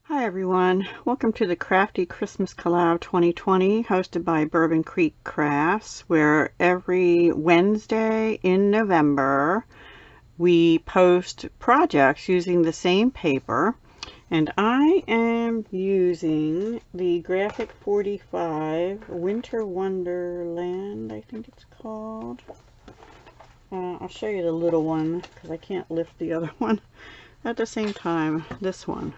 Hi everyone, welcome to the Crafty Christmas Collab 2020 hosted by Bourbon Creek Crafts, where every Wednesday in November we post projects using the same paper, and I am using the Graphic 45 Winter Wonderland, I think it's called. I'll show you the little one because I can't lift the other one at the same time. This one,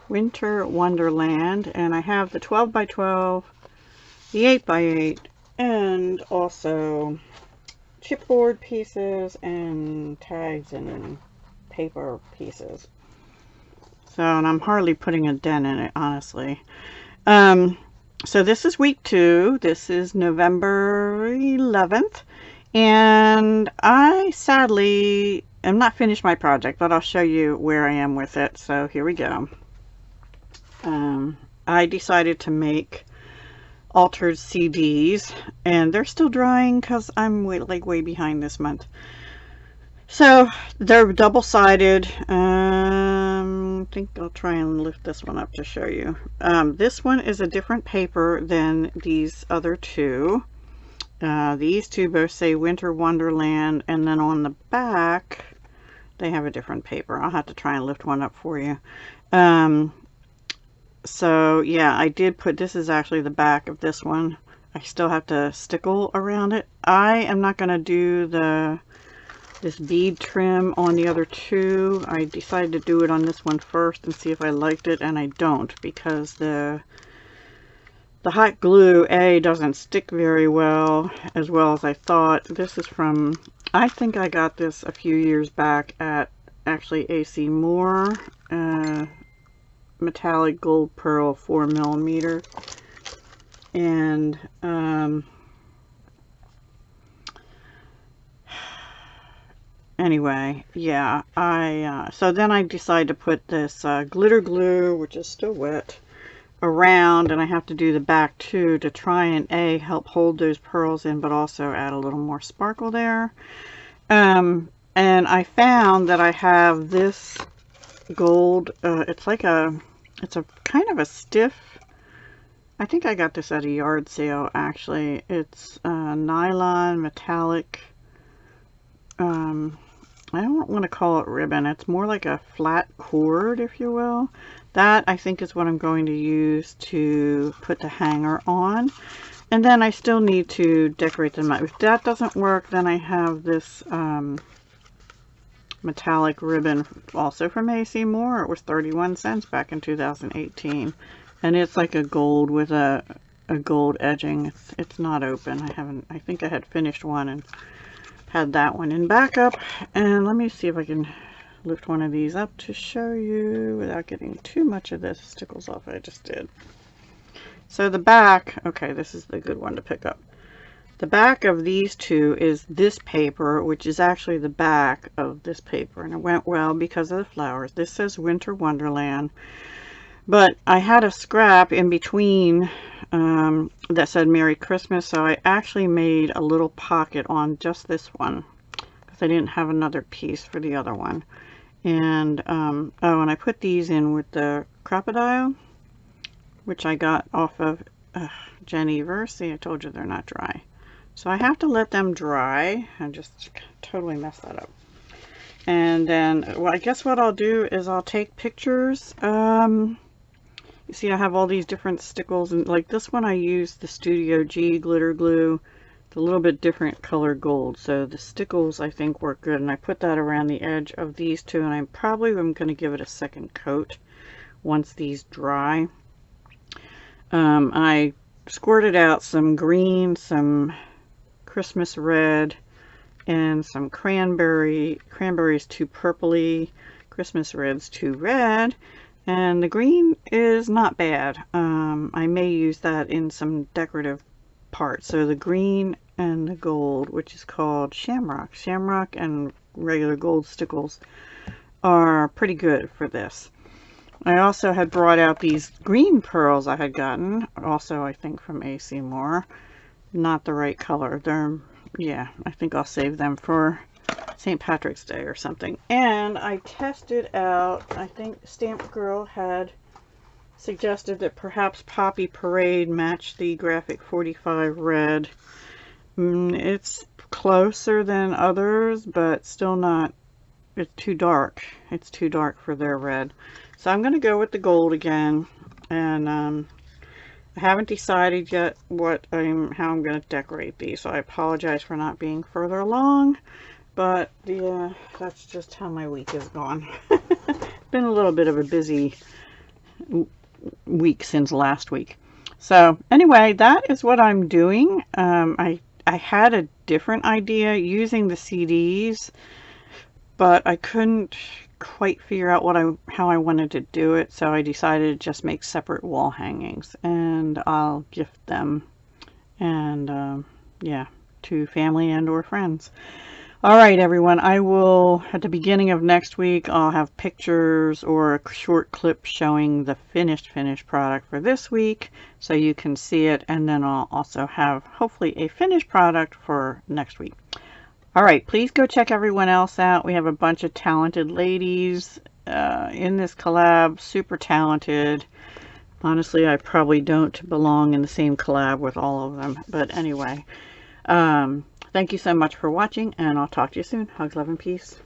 Winter Wonderland, and I have the 12 by 12, the 8 by 8, and also chipboard pieces and tags and paper pieces. So, and I'm hardly putting a dent in it, honestly. So this is week 2. This is November 11th, and I sadly am not finished my project, but I'll show you where I am with it. So here we go. I decided to make altered CDs, and they're still drying because I'm way behind this month. So they're double-sided. I think I'll try and lift this one up to show you. This one is a different paper than these other two. These two both say Winter Wonderland, and then on the back they have a different paper. I'll have to try and lift one up for you. So yeah, I did put, this is actually the back of this one. I still have to stickle around it. I am not going to do this bead trim on the other two. I decided to do it on this one first and see if I liked it, and I don't, because the hot glue doesn't stick very well as I thought. This is from, I think I got this a few years back at actually AC Moore. Metallic gold pearl 4mm, and anyway, yeah, so then I decided to put this glitter glue, which is still wet, around, and I have to do the back too to try and help hold those pearls in, but also add a little more sparkle there. And I found that I have this gold, it's a kind of a stiff, I think I got this at a yard sale actually. It's nylon metallic, I don't want to call it ribbon, it's more like a flat cord, if you will. That I think is what I'm going to use to put the hanger on, and then I still need to decorate them. If that doesn't work, then I have this metallic ribbon, also from AC Moore. It was 31 cents back in 2018, and it's like a gold with a gold edging. It's not open. I think I had finished one and had that one in backup. And let me see if I can lift one of these up to show you without getting too much of this stickles off. I just did. So the back, okay, this is the good one to pick up. The back of these two is this paper, which is actually the back of this paper, and it went well because of the flowers. This says Winter Wonderland, but I had a scrap in between that said Merry Christmas, so I actually made a little pocket on just this one because I didn't have another piece for the other one. And oh, and I put these in with the crocodile, which I got off of Jennifer. See, I told you they're not dry. So I have to let them dry. I just totally messed that up. And then, well, I guess what I'll do is I'll take pictures. You see, I have all these different stickles, and like this one I used the Studio G glitter glue. It's a little bit different color gold, so the stickles I think work good. And I put that around the edge of these two, and I'm going to give it a second coat once these dry. I squirted out some green, some Christmas red, and some cranberries too purpley, Christmas red's too red, and the green is not bad. I may use that in some decorative parts. So the green and the gold, which is called shamrock and regular gold stickles, are pretty good for this. I also had brought out these green pearls I had gotten, also I think from AC Moore. Not the right color. They're, yeah, I think I'll save them for St. Patrick's Day or something. And I tested out, I think Stamp Girl had suggested that perhaps Poppy Parade match the Graphic 45 red. It's closer than others, but still not, it's too dark. It's too dark for their red. So I'm going to go with the gold again, and I haven't decided yet how I'm going to decorate these, so I apologize for not being further along, but yeah, that's just how my week has gone. Been a little bit of a busy week since last week. So anyway, that is what I'm doing. I had a different idea using the CDs, but I couldn't quite figure out how I wanted to do it, so I decided to just make separate wall hangings, and I'll gift them, and yeah, to family and or friends. All right, everyone, I will, at the beginning of next week, I'll have pictures or a short clip showing the finished product for this week, so you can see it, and then I'll also have, hopefully, a finished product for next week. All right, please go check everyone else out. We have a bunch of talented ladies in this collab, super talented. Honestly, I probably don't belong in the same collab with all of them, but anyway, thank you so much for watching, and I'll talk to you soon. Hugs, love, and peace.